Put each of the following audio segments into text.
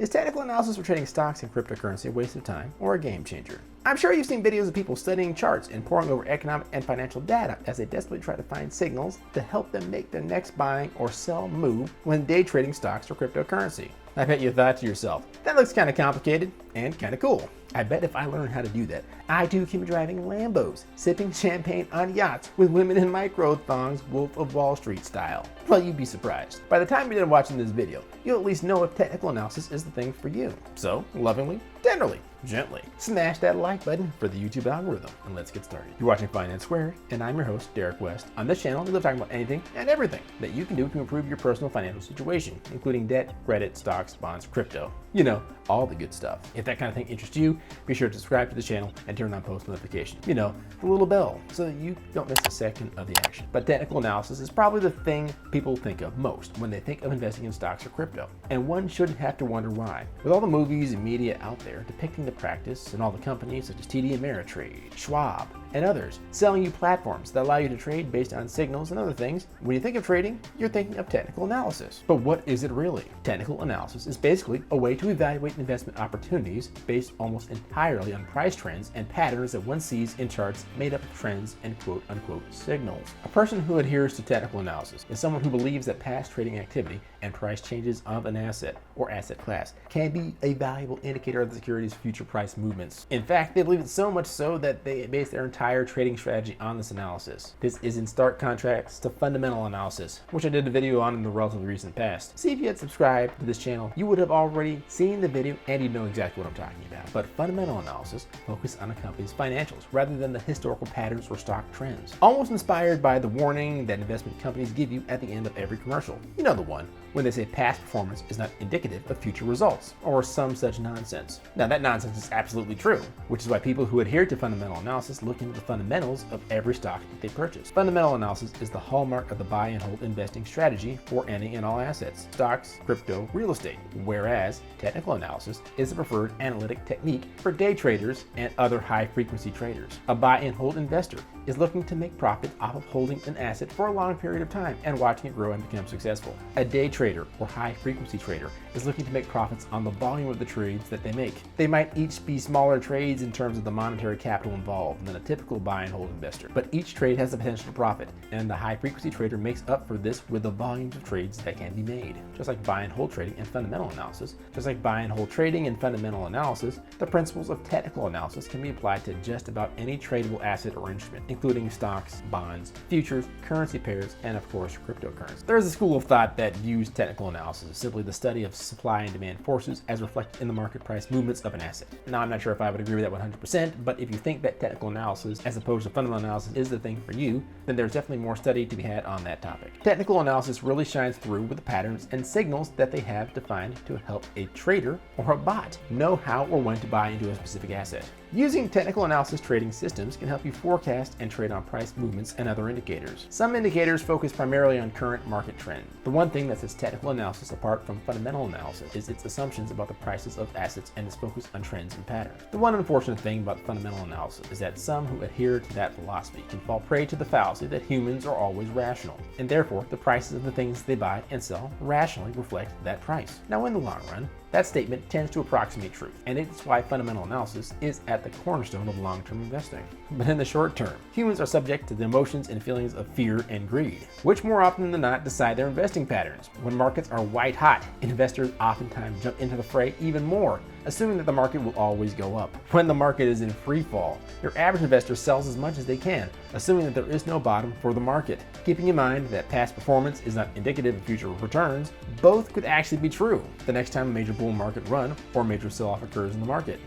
Is technical analysis for trading stocks and cryptocurrency a waste of time or a game changer? I'm sure you've seen videos of people studying charts and poring over economic and financial data as they desperately try to find signals to help them make their next buying or sell move when day trading stocks or cryptocurrency. I bet you thought to yourself, that looks kind of complicated and kind of cool. I bet if I learn how to do that, I too can be driving Lambos, sipping champagne on yachts with women in micro thongs, Wolf of Wall Street style. Well, you'd be surprised. By the time you're done watching this video, you'll at least know if technical analysis is the thing for you. So, lovingly, tenderly, gently, smash that like button for the YouTube algorithm, and let's get started. You're watching Finance Squared, and I'm your host, Derek West. On this channel, we love talking about anything and everything that you can do to improve your personal financial situation, including debt, credit, stocks, bonds, crypto. You know, all the good stuff. If that kind of thing interests you, be sure to subscribe to the channel and turn on post notifications. You know, the little bell, so that you don't miss a second of the action. But technical analysis is probably the thing people think of most when they think of investing in stocks or crypto. And one shouldn't have to wonder why. With all the movies and media out there depicting the practice and all the companies such as TD Ameritrade, Schwab, and others selling you platforms that allow you to trade based on signals and other things, when you think of trading, you're thinking of technical analysis. But what is it really? Technical analysis is basically a way to evaluate investment opportunities based almost entirely on price trends and patterns that one sees in charts made up of trends and quote-unquote signals. A person who adheres to technical analysis is someone who believes that past trading activity and price changes of an asset or asset class can be a valuable indicator of the security's future price movements. In fact, they believe it so much so that they base their entire trading strategy on this analysis. This is in stark contrast to fundamental analysis, which I did a video on in the relatively recent past. See, if you had subscribed to this channel, you would have already seen the video and you'd know exactly what I'm talking about. But fundamental analysis focuses on a company's financials rather than the historical patterns or stock trends. Almost inspired by the warning that investment companies give you at the end of every commercial. You know the one, when they say past performance is not indicative of future results, or some such nonsense. Now that nonsense is absolutely true, which is why people who adhere to fundamental analysis look into the fundamentals of every stock that they purchase. Fundamental analysis is the hallmark of the buy and hold investing strategy for any and all assets, stocks, crypto, real estate, whereas technical analysis is the preferred analytic technique for day traders and other high frequency traders. A buy and hold investor is looking to make profit off of holding an asset for a long period of time and watching it grow and become successful. A day trader or high frequency trader is looking to make profits on the volume of the trades that they make. They might each be smaller trades in terms of the monetary capital involved than a typical buy and hold investor, but each trade has the potential to profit, and the high frequency trader makes up for this with the volumes of trades that can be made. Just like buy and hold trading and fundamental analysis, the principles of technical analysis can be applied to just about any tradable asset or instrument, including stocks, bonds, futures, currency pairs, and of course cryptocurrencies. There is a school of thought that views technical analysis as simply the study of supply and demand forces as reflected in the market price movements of an asset. Now, I'm not sure if I would agree with that 100%, but if you think that technical analysis as opposed to fundamental analysis is the thing for you, then there's definitely more study to be had on that topic. Technical analysis really shines through with the patterns and signals that they have defined to help a trader or a bot know how or when to buy into a specific asset. Using technical analysis trading systems can help you forecast and trade on price movements and other indicators. Some indicators focus primarily on current market trend. The one thing that sets technical analysis apart from fundamental analysis is its assumptions about the prices of assets and its focus on trends and patterns. The one unfortunate thing about fundamental analysis is that some who adhere to that philosophy can fall prey to the fallacy that humans are always rational, and therefore the prices of the things they buy and sell rationally reflect that price. Now, in the long run, that statement tends to approximate truth, and it's why fundamental analysis is at the cornerstone of long-term investing. But in the short term, humans are subject to the emotions and feelings of fear and greed, which more often than not decide their investing patterns. When markets are white hot, investors oftentimes jump into the fray even more, assuming that the market will always go up. When the market is in free fall, your average investor sells as much as they can, assuming that there is no bottom for the market. Keeping in mind that past performance is not indicative of future returns, both could actually be true the next time a major bull market run or major sell-off occurs in the market.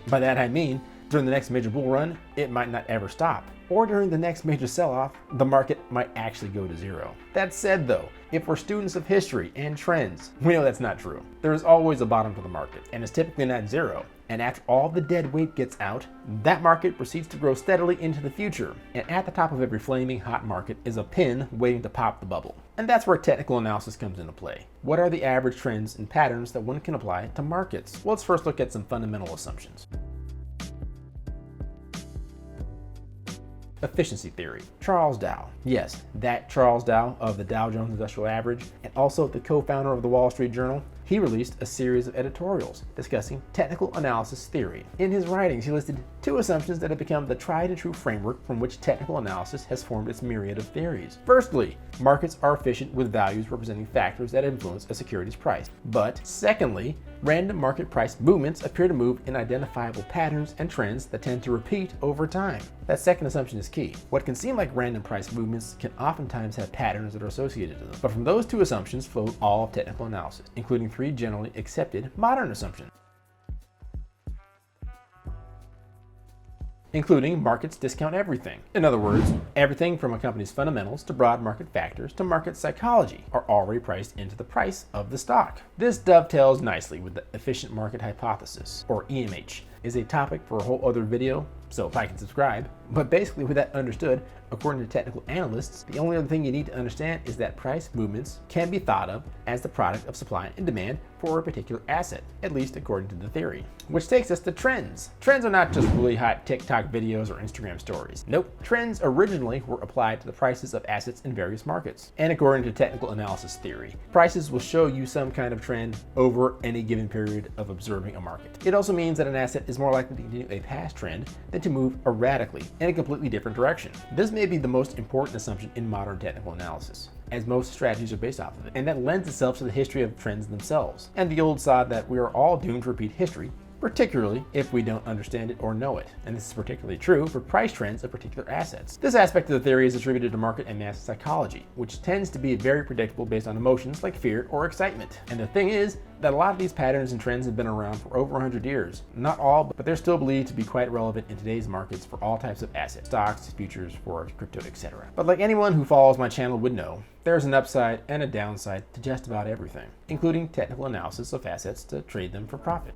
By that I mean, during the next major bull run, it might not ever stop. Or during the next major sell-off, the market might actually go to zero. That said though, if we're students of history and trends, we know that's not true. There is always a bottom to the market, and it's typically not zero. And after all the dead weight gets out, that market proceeds to grow steadily into the future. And at the top of every flaming hot market is a pin waiting to pop the bubble. And that's where technical analysis comes into play. What are the average trends and patterns that one can apply to markets? Well, let's first look at some fundamental assumptions. Efficiency theory. Charles Dow. Yes, that Charles Dow of the Dow Jones Industrial Average, and also the co-founder of the Wall Street Journal. he released a series of editorials discussing technical analysis theory. In his writings, he listed 2 assumptions that have become the tried and true framework from which technical analysis has formed its myriad of theories. Firstly, markets are efficient with values representing factors that influence a security's price. But secondly, random market price movements appear to move in identifiable patterns and trends that tend to repeat over time. That second assumption is key. What can seem like random price movements can oftentimes have patterns that are associated to them. But from those 2 assumptions flowed all of technical analysis, including 3 generally accepted modern assumptions, including markets discount everything. In other words, everything from a company's fundamentals to broad market factors to market psychology are already priced into the price of the stock. This dovetails nicely with the efficient market hypothesis, or EMH, is a topic for a whole other video, so like and subscribe. But basically with that understood, according to technical analysts, the only other thing you need to understand is that price movements can be thought of as the product of supply and demand for a particular asset, at least according to the theory. Which takes us to trends. Trends are not just really hot TikTok videos or Instagram stories. Nope, trends originally were applied to the prices of assets in various markets. And according to technical analysis theory, prices will show you some kind of trend over any given period of observing a market. It also means that an asset is more likely to continue a past trend than to move erratically in a completely different direction. This may be the most important assumption in modern technical analysis, as most strategies are based off of it, and that lends itself to the history of trends themselves, and the old sod that we are all doomed to repeat history, particularly if we don't understand it or know it. And this is particularly true for price trends of particular assets. This aspect of the theory is attributed to market and mass psychology, which tends to be very predictable based on emotions like fear or excitement. And the thing is that a lot of these patterns and trends have been around for over 100 years. Not all, but they're still believed to be quite relevant in today's markets for all types of assets, stocks, futures, forex, crypto, etc. But like anyone who follows my channel would know, there's an upside and a downside to just about everything, including technical analysis of assets to trade them for profit.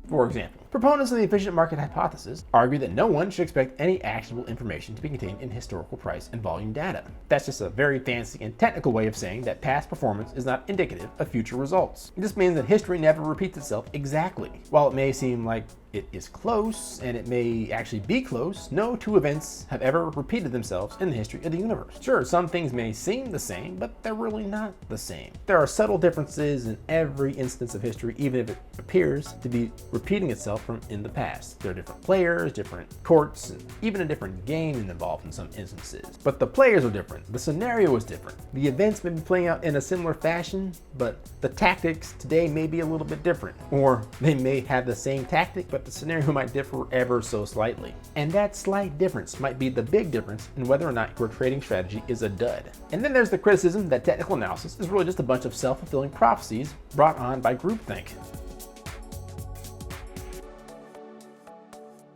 For example, proponents of the efficient market hypothesis argue that no one should expect any actionable information to be contained in historical price and volume data. That's just a very fancy and technical way of saying that past performance is not indicative of future results. This means that history never repeats itself exactly. While it may seem like it is close, and it may actually be close, no 2 events have ever repeated themselves in the history of the universe. Sure, some things may seem the same, but they're really not the same. There are subtle differences in every instance of history, even if it appears to be repeating itself from in the past. There are different players, different courts, and even a different game involved in some instances. But the players are different, the scenario is different. The events may be playing out in a similar fashion, but the tactics today may be a little bit different. Or they may have the same tactic, but the scenario might differ ever so slightly. And that slight difference might be the big difference in whether or not your trading strategy is a dud. And then there's the criticism that technical analysis is really just a bunch of self-fulfilling prophecies brought on by groupthink.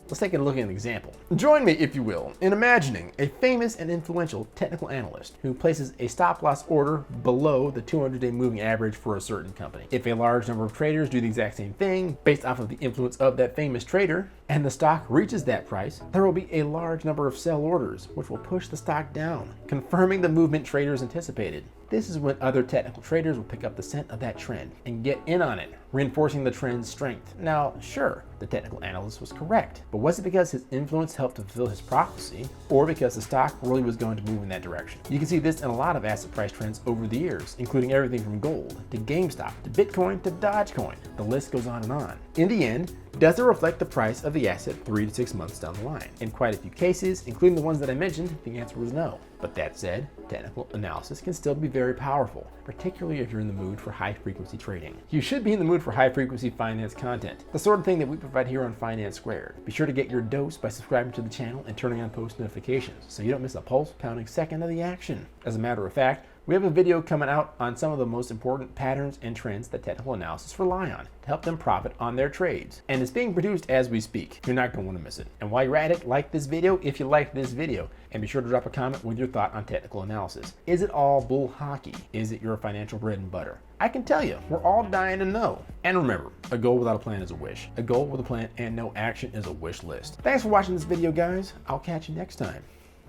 Let's take a look at an example. Join me, if you will, in imagining a famous and influential technical analyst who places a stop-loss order below the 200-day moving average for a certain company. If a large number of traders do the exact same thing based off of the influence of that famous trader, and the stock reaches that price, there will be a large number of sell orders, which will push the stock down, confirming the movement traders anticipated. This is when other technical traders will pick up the scent of that trend and get in on it, reinforcing the trend's strength. Now, sure, the technical analyst was correct, but was it because his influence helped to fulfill his prophecy, or because the stock really was going to move in that direction? You can see this in a lot of asset price trends over the years, including everything from gold, to GameStop, to Bitcoin, to Dogecoin. The list goes on and on. In the end, does it reflect the price of the asset 3 to 6 months down the line? In quite a few cases, including the ones that I mentioned, the answer was no. But that said, technical analysis can still be very powerful, particularly if you're in the mood for high-frequency trading. You should be in the mood for high-frequency finance content, the sort of thing that we provide here on Finance Squared. Be sure to get your dose by subscribing to the channel and turning on post notifications so you don't miss a pulse-pounding second of the action. As a matter of fact, we have a video coming out on some of the most important patterns and trends that technical analysis rely on to help them profit on their trades. And it's being produced as we speak. You're not going to want to miss it. And while you're at it, like this video if you liked this video. And be sure to drop a comment with your thought on technical analysis. Is it all bull hockey? Is it your financial bread and butter? I can tell you, we're all dying to know. And remember, a goal without a plan is a wish. A goal with a plan and no action is a wish list. Thanks for watching this video, guys. I'll catch you next time.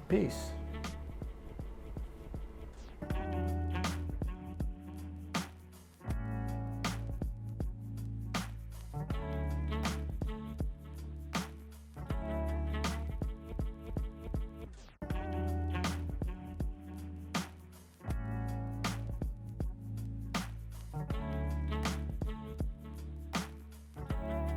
Peace.